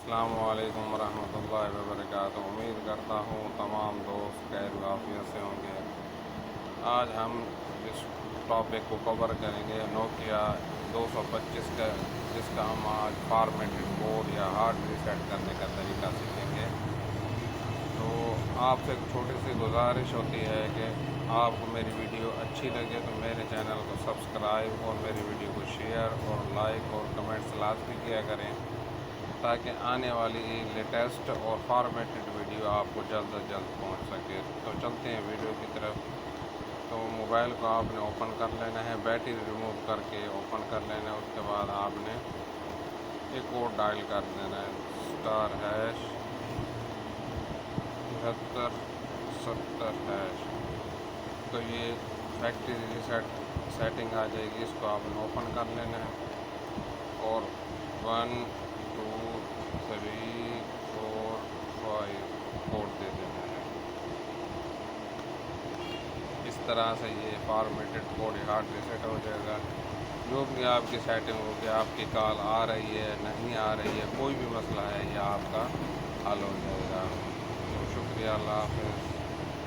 السلام علیکم ورحمۃ اللہ وبرکاتہ۔ امید کرتا ہوں تمام دوست خیر و عافیت سے ہوں گے۔ آج ہم اس ٹاپک کو کور کریں گے نوکیا 225 کا، جس کا ہم آج فارمیٹڈ کوڈ یا ہارڈ ریسیٹ کرنے کا طریقہ سیکھیں گے۔ تو آپ سے ایک چھوٹی سی گزارش ہوتی ہے کہ آپ کو میری ویڈیو اچھی لگے تو میرے چینل کو سبسکرائب اور میری ویڈیو کو شیئر اور لائک اور کمنٹس لازمی کیا کریں، تاکہ آنے والی لیٹسٹ اور فارمیٹڈ ویڈیو آپ کو جلد از جلد پہنچ سکے۔ تو چلتے ہیں ویڈیو کی طرف۔ تو موبائل کو آپ نے اوپن کر لینا ہے، بیٹری ریموو کر کے اوپن کر لینا ہے۔ اس کے بعد آپ نے ایک کوڈ ڈائل کر دینا ہے *7370#۔ تو یہ فیکٹری ریسیٹ سیٹنگ آ جائے گی، اس کو آپ نے اوپن کر لینا ہے اور 1 2 3 4 5 کوڈ دے دینا ہے۔ اس طرح سے یہ فارمیٹڈ کوڈ ہارڈ ریسیٹ ہو جائے گا۔ جو بھی آپ کی سیٹنگ ہوگی، آپ کی کال آ رہی ہے نہیں آ رہی ہے، کوئی بھی مسئلہ ہے، یہ آپ کا حل ہو جائے گا۔ تو شکریہ، اللہ حافظ۔